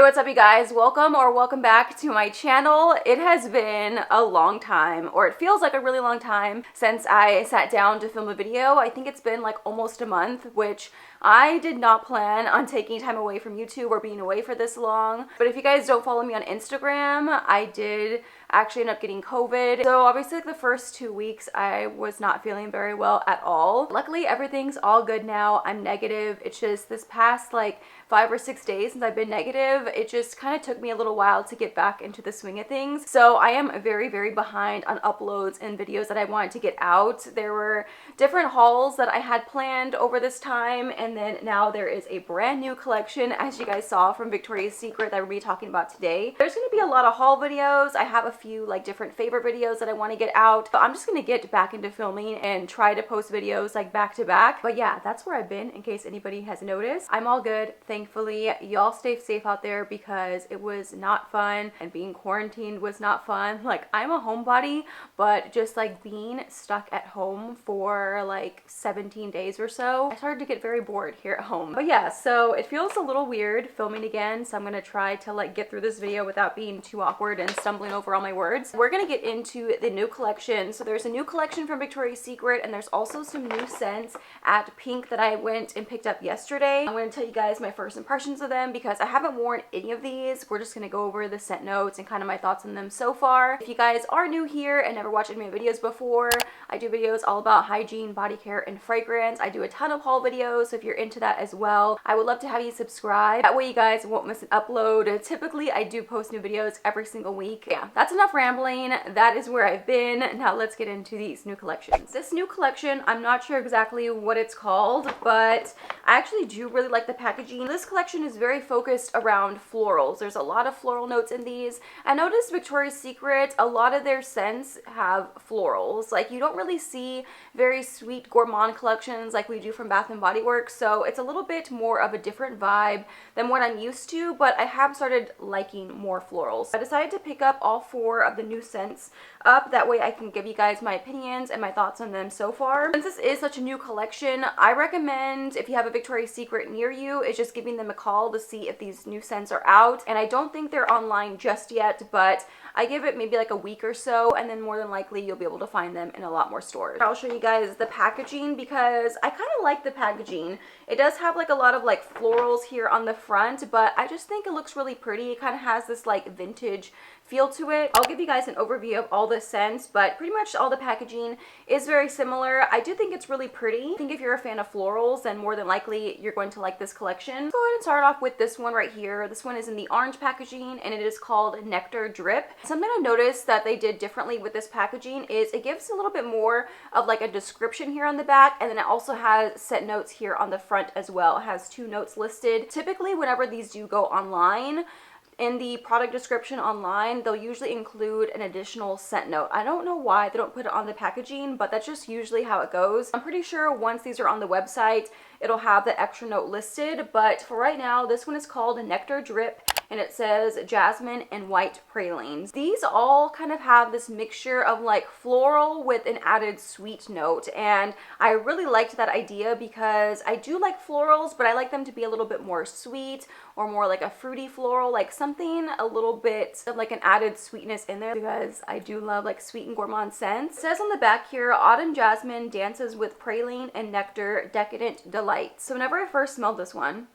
what's up you guys? Welcome back to my channel. It has been a long time, or it feels like a really long time since I sat down to film a video. I think it's been like almost a month, which I did not plan on taking time away from YouTube or being away for this long. But if you guys don't follow me on Instagram, I did actually end up getting COVID. So obviously like the first 2 weeks I was not feeling very well at all. Luckily everything's all good now. I'm negative. It's just this past like 5 or 6 days since I've been negative, it just kind of took me a little while to get back into the swing of things. So I am very behind on uploads and videos that I wanted to get out. There were different hauls that I had planned over this time, and then now there is a brand new collection, as you guys saw, from Victoria's Secret that we're going to be talking about today. There's going to be a lot of haul videos. I have a few like different favorite videos that I want to get out, but I'm just going to get back into filming and try to post videos like back to back. But yeah, that's where I've been, in case anybody has noticed. I'm all good, thankfully. Y'all stay safe out there because it was not fun, and being quarantined was not fun. Like, I'm a homebody, but just like being stuck at home for like 17 days or so, I started to get very bored here at home. But yeah, so it feels a little weird filming again, so I'm gonna try to like get through this video without being too awkward and stumbling over all my words. We're gonna get into the new collection. So there's a new collection from Victoria's Secret, and there's also some new scents at Pink that I went and picked up yesterday. I'm gonna tell you guys my first impressions of them because I haven't worn any of these. We're just gonna go over the scent notes and kind of my thoughts on them so far. If you guys are new here and never watched any of my videos before, I do videos all about hygiene, body care, and fragrance. I do a ton of haul videos, so if you're into that as well, I would love to have you subscribe. That way you guys won't miss an upload. Typically, I do post new videos every single week. Yeah, that's enough rambling. That is where I've been. Now let's get into these new collections. This new collection, I'm not sure exactly what it's called, but I actually do really like the packaging. This collection is very focused around florals. There's a lot of floral notes in these. I noticed Victoria's Secret, a lot of their scents have florals. Like, you don't really see very sweet gourmand collections like we do from Bath & Body Works, so it's a little bit more of a different vibe than what I'm used to, but I have started liking more florals. I decided to pick up all 4 of the new scents up, that way I can give you guys my opinions and my thoughts on them so far. Since this is such a new collection, I recommend, if you have a Victoria's Secret near you, is just giving them a call to see if these new scents are out. And I don't think they're online just yet, but I give it maybe like a week or so, and then more than likely you'll be able to find them in a lot more stores. I'll show you guys the packaging because I kind of like the packaging. It does have like a lot of like florals here on the front, but I just think it looks really pretty. It kind of has this like vintage feel to it. I'll give you guys an overview of all the scents, but pretty much all the packaging is very similar. I do think it's really pretty. I think if you're a fan of florals, then more than likely you're going to like this collection. Go ahead and start off with this one right here. This one is in the orange packaging, and it is called Nectar Drip. Something I noticed that they did differently with this packaging is it gives a little bit more of like a description here on the back, and then it also has scent notes here on the front as well. It has 2 notes listed. Typically, whenever these do go online, in the product description online, they'll usually include an additional scent note. I don't know why they don't put it on the packaging, but that's just usually how it goes. I'm pretty sure once these are on the website, it'll have the extra note listed, but for right now, this one is called Nectar Drip, and it says jasmine and white pralines. These all kind of have this mixture of like floral with an added sweet note, and I really liked that idea because I do like florals, but I like them to be a little bit more sweet or more like a fruity floral, like something a little bit of like an added sweetness in there, because I do love like sweet and gourmand scents. It says on the back here, autumn jasmine dances with praline and nectar, decadent delight. So whenever I first smelled this one,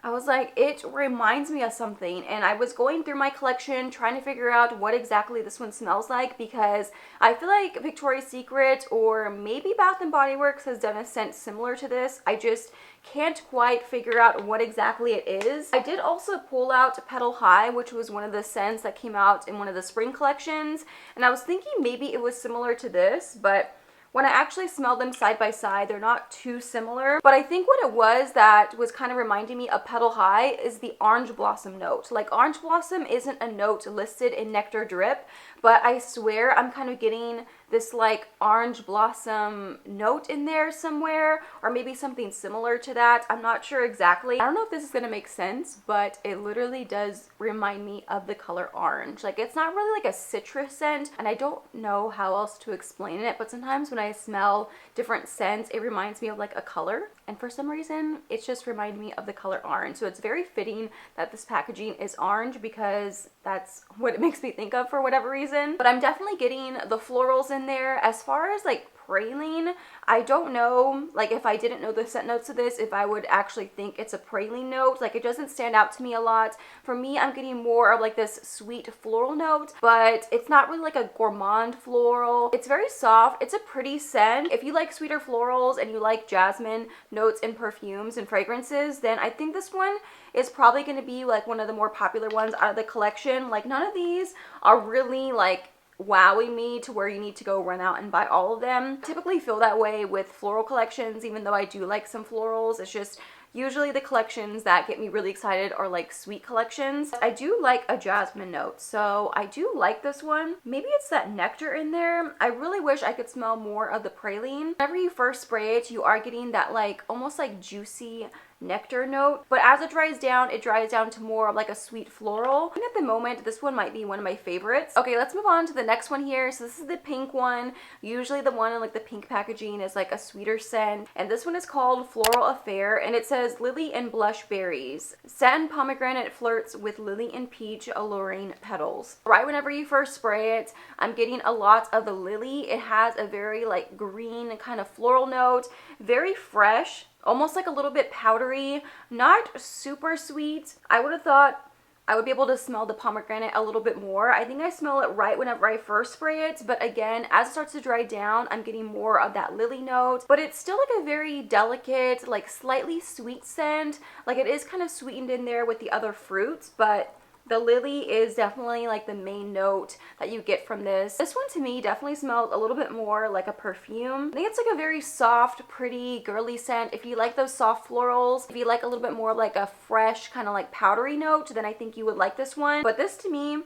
I was like, it reminds me of something, and I was going through my collection trying to figure out what exactly this one smells like, because I feel like Victoria's Secret or maybe Bath & Body Works has done a scent similar to this. I just can't quite figure out what exactly it is. I did also pull out Petal High, which was one of the scents that came out in one of the spring collections, and I was thinking maybe it was similar to this, but when I actually smelled them side by side, they're not too similar. But I think what it was that was kind of reminding me of Petal High is the orange blossom note. Like, orange blossom isn't a note listed in Nectar Drip, but I swear I'm kind of getting this like orange blossom note in there somewhere, or maybe something similar to that. I'm not sure exactly. I don't know if this is gonna make sense, but it literally does remind me of the color orange. Like, it's not really like a citrus scent, and I don't know how else to explain it, but sometimes when I smell different scents, it reminds me of like a color, and for some reason it's just reminded me of the color orange. So it's very fitting that this packaging is orange, because that's what it makes me think of for whatever reason. But I'm definitely getting the florals in there. As far as like praline, I don't know, like if I didn't know the scent notes of this, if I would actually think it's a praline note. Like, it doesn't stand out to me a lot. For me, I'm getting more of like this sweet floral note, but it's not really like a gourmand floral. It's very soft. It's a pretty scent. If you like sweeter florals and you like jasmine notes in perfumes and fragrances, then I think this one is probably going to be like one of the more popular ones out of the collection. Like, none of these are really like wowing me to where you need to go run out and buy all of them. I typically feel that way with floral collections, even though I do like some florals. It's just usually the collections that get me really excited are like sweet collections. I do like a jasmine note, so I do like this one. Maybe it's that nectar in there. I really wish I could smell more of the praline. Whenever you first spray it, you are getting that like almost like juicy nectar note, but as it dries down to more of like a sweet floral. And at the moment, this one might be one of my favorites. Okay, let's move on to the next one here. So this is the pink one. Usually the one in like the pink packaging is like a sweeter scent, and this one is called Floral Affair, and it says lily and blush berries. Satin pomegranate flirts with lily and peach alluring petals. Right whenever you first spray it, I'm getting a lot of the lily. It has a very like green kind of floral note, very fresh, almost like a little bit powdery, not super sweet. I would have thought I would be able to smell the pomegranate a little bit more. I think I smell it right whenever I first spray it, but again, as it starts to dry down, I'm getting more of that lily note, but it's still like a very delicate, like slightly sweet scent. Like, it is kind of sweetened in there with the other fruits, but the lily is definitely like the main note that you get from this. This one to me definitely smells a little bit more like a perfume. I think it's like a very soft, pretty, girly scent. If you like those soft florals, if you like a little bit more like a fresh kind of like powdery note, then I think you would like this one. But this to me,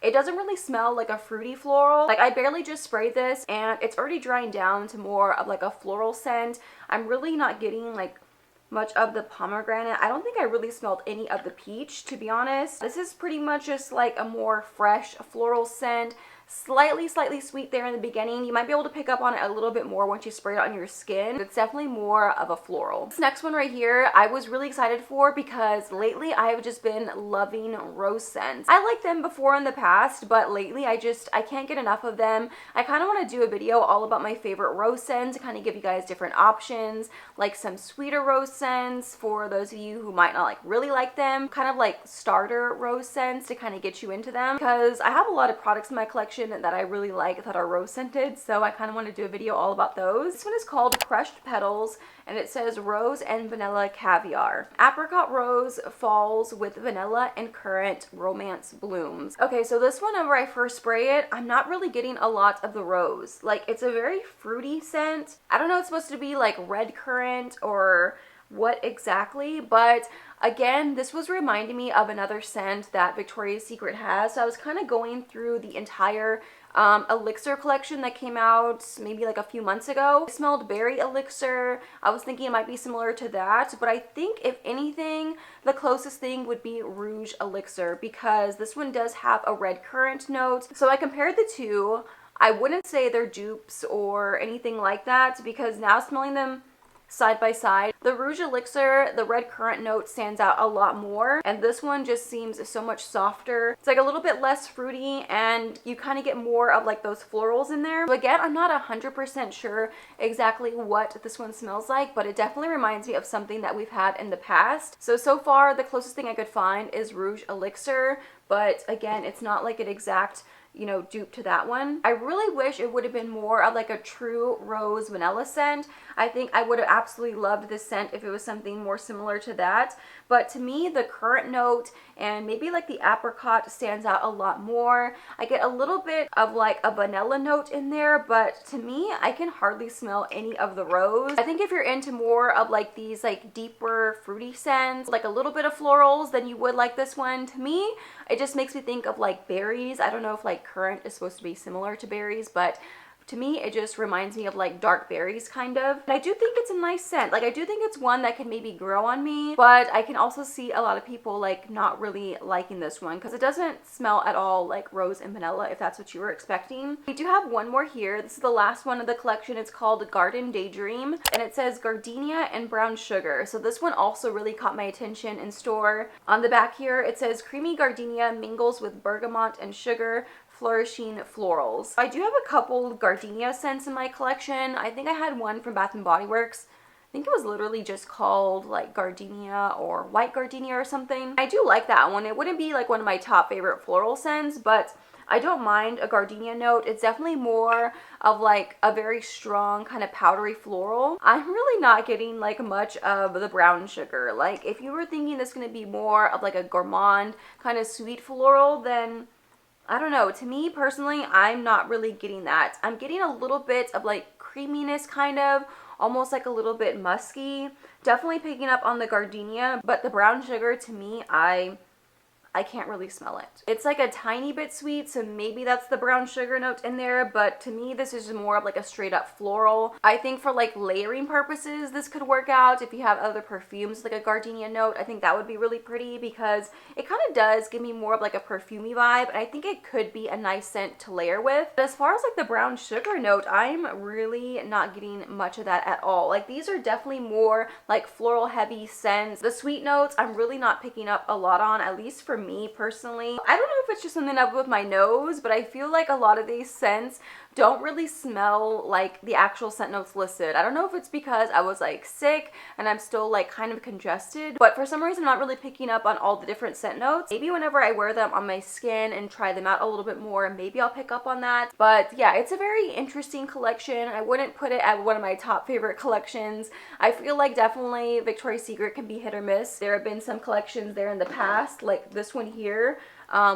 it doesn't really smell like a fruity floral. Like, I barely just sprayed this and it's already drying down to more of like a floral scent. I'm really not getting like much of the pomegranate. I don't think I really smelled any of the peach, to be honest. This is pretty much just like a more fresh floral scent. Slightly sweet there in the beginning. You might be able to pick up on it a little bit more once you spray it on your skin. It's definitely more of a floral. This next one right here, I was really excited for because lately I have just been loving rose scents. I liked them before in the past, but lately I can't get enough of them. I kind of want to do a video all about my favorite rose scents to kind of give you guys different options, like some sweeter rose scents for those of you who might not like really like them, kind of like starter rose scents to kind of get you into them, because I have a lot of products in my collection that I really like that are rose scented, so I kind of want to do a video all about those. This one is called Crushed Petals, and it says rose and vanilla caviar. Apricot rose falls with vanilla and currant romance blooms. Okay, so this one, whenever I first spray it, I'm not really getting a lot of the rose. Like, it's a very fruity scent. I don't know, it's supposed to be like red currant or what exactly, but again, this was reminding me of another scent that Victoria's Secret has. So I was kind of going through the entire elixir collection that came out maybe like a few months ago. It smelled berry elixir. I was thinking it might be similar to that, but I think if anything, the closest thing would be rouge elixir, because this one does have a red currant note. So I compared the two. I wouldn't say they're dupes or anything like that, because now smelling them side by side, the rouge elixir, the red currant note stands out a lot more, and this one just seems so much softer. It's like a little bit less fruity, and you kind of get more of like those florals in there. So again, I'm not 100% sure exactly what this one smells like, but it definitely reminds me of something that we've had in the past. So far the closest thing I could find is rouge elixir, but again, it's not like an exact, you know, dupe to that one. I really wish it would have been more of like a true rose vanilla scent. I think I would have absolutely loved this scent if it was something more similar to that. But to me, the currant note and maybe like the apricot stands out a lot more. I get a little bit of like a vanilla note in there, but to me, I can hardly smell any of the rose. I think if you're into more of like these like deeper fruity scents, like a little bit of florals, then you would like this one. To me, it just makes me think of like berries. I don't know if like currant is supposed to be similar to berries, but To me, it just reminds me of like dark berries kind of. And I do think it's a nice scent. Like I do think it's one that can maybe grow on me, but I can also see a lot of people like not really liking this one because it doesn't smell at all like rose and vanilla, if that's what you were expecting. We do have one more here. This is the last one of the collection. It's called Garden Daydream, and it says gardenia and brown sugar. So this one also really caught my attention in store. On the back here, it says creamy gardenia mingles with bergamot and sugar, flourishing florals. I do have a couple gardenia scents in my collection. I think I had one from Bath and Body Works. I think it was literally just called like gardenia or white gardenia or something. I do like that one. It wouldn't be like one of my top favorite floral scents, but I don't mind a gardenia note. It's definitely more of like a very strong kind of powdery floral. I'm really not getting like much of the brown sugar. Like if you were thinking this is going to be more of like a gourmand kind of sweet floral, then I don't know. To me personally, I'm not really getting that. I'm getting a little bit of like creaminess kind of, almost like a little bit musky. Definitely picking up on the gardenia, but the brown sugar to me, I can't really smell it. It's like a tiny bit sweet, so maybe that's the brown sugar note in there, but to me this is more of like a straight up floral. I think for like layering purposes this could work out. If you have other perfumes like a gardenia note, I think that would be really pretty because it kind of does give me more of like a perfumey vibe, and I think it could be a nice scent to layer with. But as far as like the brown sugar note, I'm really not getting much of that at all. Like these are definitely more like floral heavy scents. The sweet notes I'm really not picking up a lot on, at least for me personally. I don't know if it's just something up with my nose, but I feel like a lot of these scents don't really smell like the actual scent notes listed. I don't know if it's because I was like sick and I'm still like kind of congested, but for some reason I'm not really picking up on all the different scent notes. Maybe whenever I wear them on my skin and try them out a little bit more, maybe I'll pick up on that. But yeah, it's a very interesting collection. I wouldn't put it at one of my top favorite collections. I feel like definitely Victoria's Secret can be hit or miss. There have been some collections there in the past, like this one here.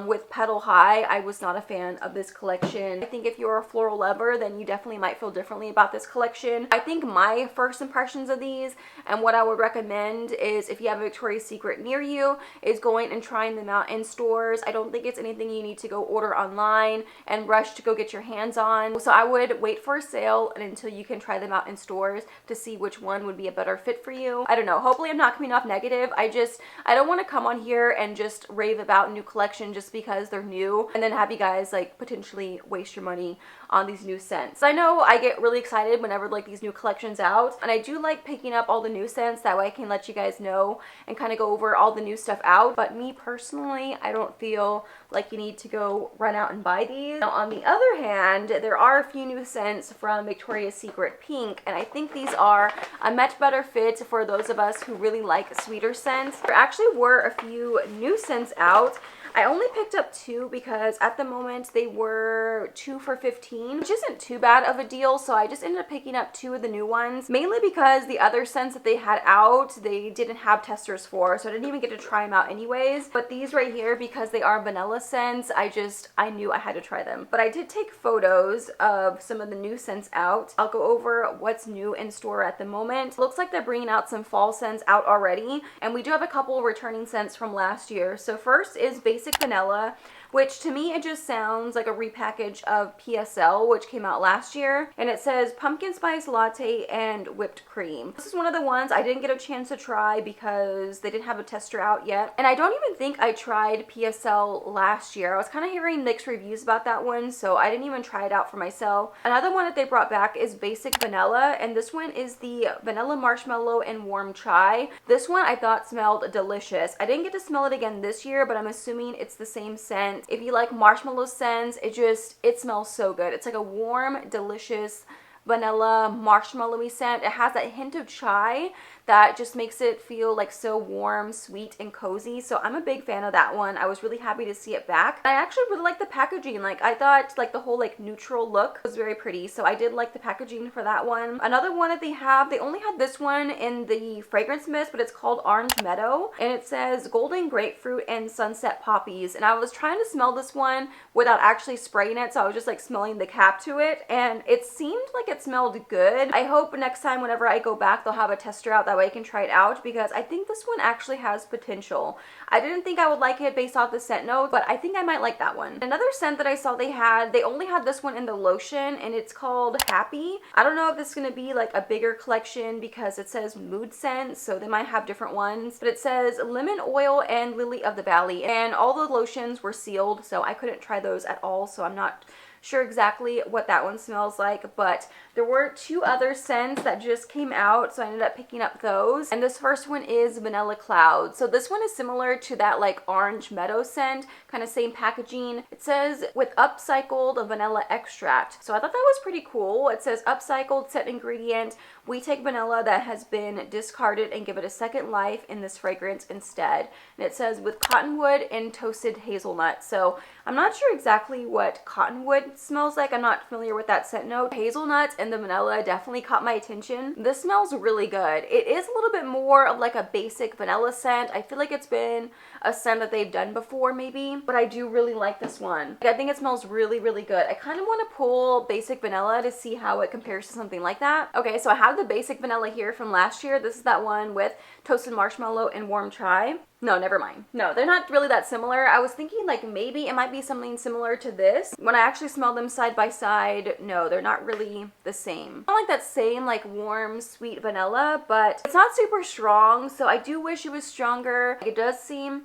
With Petal High, I was not a fan of this collection. I think if you're a floral lover, then you definitely might feel differently about this collection. I think my first impressions of these and what I would recommend is, if you have a Victoria's Secret near you, is going and trying them out in stores. I don't think it's anything you need to go order online and rush to go get your hands on. So I would wait for a sale and until you can try them out in stores to see which one would be a better fit for you. I don't know. Hopefully I'm not coming off negative. I don't want to come on here and just rave about new collections just because they're new and then have you guys like potentially waste your money on these new scents. I know I get really excited whenever like these new collections out, and I do like picking up all the new scents, that way I can let you guys know and kind of go over all the new stuff out. But me personally, I don't feel like you need to go run out and buy these. Now on the other hand, there are a few new scents from Victoria's Secret Pink, and I think these are a much better fit for those of us who really like sweeter scents. There actually were a few new scents out. I only picked up 2 because at the moment they were 2 for $15, which isn't too bad of a deal. So I just ended up picking up 2 of the new ones, mainly because the other scents that they had out, they didn't have testers for, so I didn't even get to try them out anyways. But these right here, because they are vanilla scents, I knew I had to try them. But I did take photos of some of the new scents out. I'll go over what's new in store at the moment. Looks like they're bringing out some fall scents out already, and we do have a couple returning scents from last year. So first is Basic Vanilla, which to me it just sounds like a repackage of PSL, which came out last year, and it says pumpkin spice latte and whipped cream. This is one of the ones I didn't get a chance to try because they didn't have a tester out yet, and I don't even think I tried PSL last year. I was kind of hearing mixed reviews about that one, so I didn't even try it out for myself. Another one that they brought back is Basic Vanilla, and this one is the vanilla marshmallow and warm chai. This one I thought smelled delicious. I didn't get to smell it again this year, but I'm assuming it's the same scent. If you like marshmallow scents, it smells so good. It's like a warm, delicious vanilla marshmallowy scent. It has that hint of chai that just makes it feel like so warm, sweet, and cozy. So I'm a big fan of that one. I was really happy to see it back. I actually really like the packaging. Like I thought like the whole like neutral look was very pretty. So I did like the packaging for that one. Another one that they only had this one in the fragrance mist, but it's called Orange Meadow. And it says golden grapefruit and sunset poppies. And I was trying to smell this one without actually spraying it. So I was just like smelling the cap to it. And it seemed like it it smelled good. I hope next time whenever I go back, they'll have a tester out, that way I can try it out, because I think this one actually has potential. I didn't think I would like it based off the scent note, but I think I might like that one. Another scent that I saw they only had this one in the lotion, and it's called Happy. I don't know if this is going to be like a bigger collection because it says mood scents, so they might have different ones, but it says lemon oil and lily of the valley, and all the lotions were sealed, so I couldn't try those at all, so I'm not sure exactly what that one smells like. But there were 2 other scents that just came out, so I ended up picking up those. And this first one is Vanilla Cloud. So this one is similar to that like orange meadow scent, kind of same packaging. It says with upcycled vanilla extract, so I thought that was pretty cool. It says upcycled scent ingredient. We take vanilla that has been discarded and give it a second life in this fragrance instead. And it says with cottonwood and toasted hazelnut. So I'm not sure exactly what cottonwood smells like. I'm not familiar with that scent note. Hazelnut and the vanilla definitely caught my attention. This smells really good. It is a little bit more of like a basic vanilla scent. I feel like it's been a scent that they've done before maybe, but I do really like this one. I think it smells really, really good. I kind of want to pull basic vanilla to see how it compares to something like that. Okay, so I have the basic vanilla here from last year. This is that one with toasted marshmallow and warm chai. No, never mind. No, they're not really that similar. I was thinking like maybe it might be something similar to this. When I actually smelled them side by side, no, they're not really the same. I like that same like warm, sweet vanilla, but it's not super strong, so I do wish it was stronger. It does seem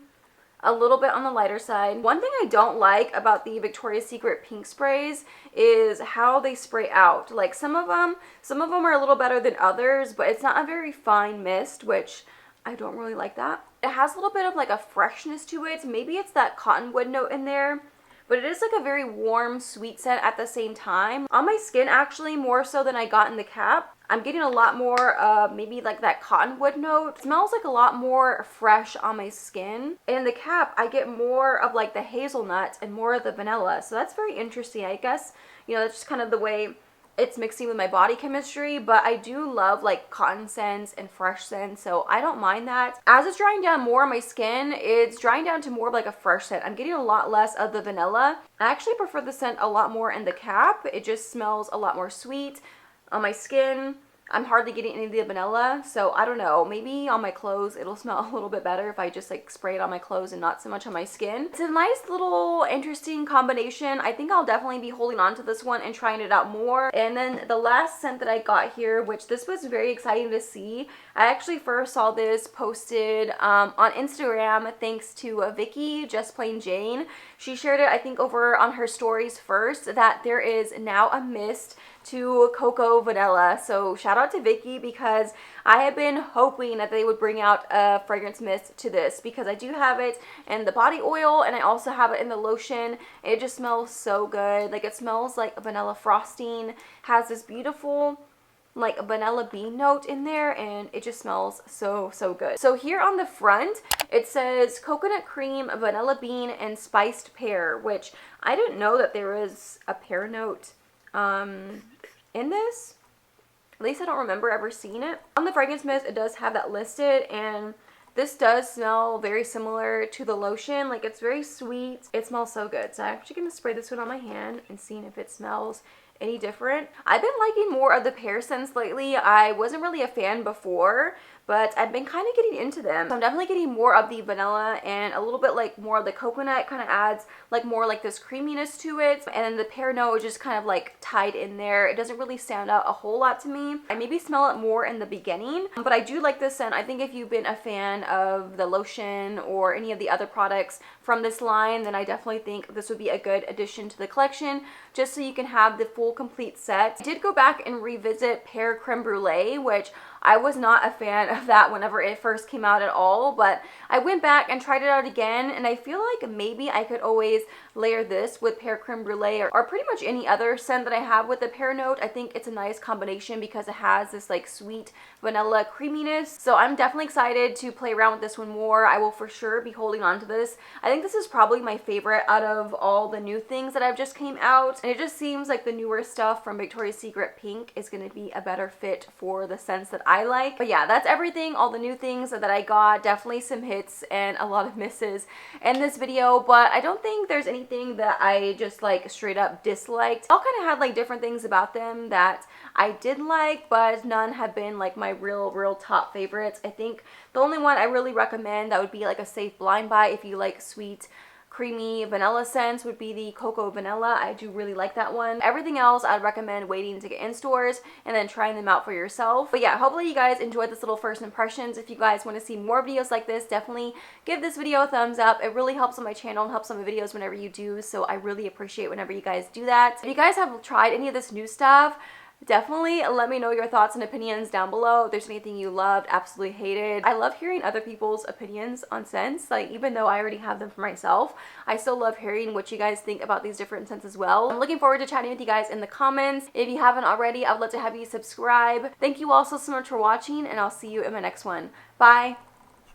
a little bit on the lighter side. One thing I don't like about the Victoria's Secret pink sprays is how they spray out. Like some of them are a little better than others, but it's not a very fine mist, which I don't really like that. It has a little bit of like a freshness to it. Maybe it's that cottonwood note in there, but it is like a very warm, sweet scent at the same time. On my skin, actually, more so than I got in the cap, I'm getting a lot more maybe like that cottonwood note. It smells like a lot more fresh on my skin. And in the cap, I get more of like the hazelnut and more of the vanilla. So that's very interesting. I guess, you know, that's just kind of the way it's mixing with my body chemistry, but I do love like cotton scents and fresh scents, so I don't mind that. As it's drying down more on my skin, it's drying down to more of like a fresh scent. I'm getting a lot less of the vanilla. I actually prefer the scent a lot more in the cap. It just smells a lot more sweet on my skin. I'm hardly getting any of the vanilla, so I don't know, maybe on my clothes it'll smell a little bit better if I just like spray it on my clothes and not so much on my skin. It's a nice little interesting combination. I think I'll definitely be holding on to this one and trying it out more. And then the last scent that I got here, which this was very exciting to see. I actually first saw this posted on Instagram thanks to Vicky, Just Plain Jane. She shared it, I think, over on her stories first, that there is now a mist to cocoa vanilla. So shout out to Vicky, because I have been hoping that they would bring out a fragrance mist to this, because I do have it in the body oil and I also have it in the lotion. It just smells so good. Like it smells like vanilla frosting, has this beautiful like vanilla bean note in there, and it just smells so good. So here on the front it says coconut cream, vanilla bean, and spiced pear, which I didn't know that there was a pear note in this. At least I don't remember ever seeing it. On the fragrance mist it does have that listed, and this does smell very similar to the lotion. Like it's very sweet. It smells so good. So I'm actually gonna spray this one on my hand and seeing if it smells any different. I've been liking more of the pear scents lately. I wasn't really a fan before, but I've been kind of getting into them. So I'm definitely getting more of the vanilla and a little bit like more of the coconut. Kind of adds like more like this creaminess to it, and then the pear note is just kind of like tied in there. It doesn't really stand out a whole lot to me. I maybe smell it more in the beginning, but I do like this scent. I think if you've been a fan of the lotion or any of the other products from this line, then I definitely think this would be a good addition to the collection, just so you can have the full complete set. I did go back and revisit Pear Creme Brulee, which I was not a fan of that whenever it first came out at all, but I went back and tried it out again, and I feel like maybe I could always layer this with Pear Creme Brulee or pretty much any other scent that I have with the pear note. I think it's a nice combination because it has this like sweet vanilla creaminess. So I'm definitely excited to play around with this one more. I will for sure be holding on to this. I think this is probably my favorite out of all the new things that have just came out, and it just seems like the newer stuff from Victoria's Secret Pink is going to be a better fit for the scents that I like. But yeah, that's everything, all the new things that I got. Definitely some hits and a lot of misses in this video, but I don't think there's anything anything that I just like straight up disliked. All kind of had like different things about them that I did like, but none have been like my real top favorites. I think the only one I really recommend that would be like a safe blind buy if you like sweet creamy vanilla scents would be the Cocoa Vanilla. I do really like that one. Everything else I'd recommend waiting to get in stores and then trying them out for yourself. But yeah, hopefully you guys enjoyed this little first impressions. If you guys want to see more videos like this, definitely give this video a thumbs up. It really helps on my channel and helps on my videos whenever you do, so I really appreciate whenever you guys do that. If you guys have tried any of this new stuff, definitely let me know your thoughts and opinions down below. If there's anything you loved, absolutely hated. I love hearing other people's opinions on scents. Like, even though I already have them for myself, I still love hearing what you guys think about these different scents as well. I'm looking forward to chatting with you guys in the comments. If you haven't already, I would love to have you subscribe. Thank you all so much for watching, and I'll see you in my next one. Bye!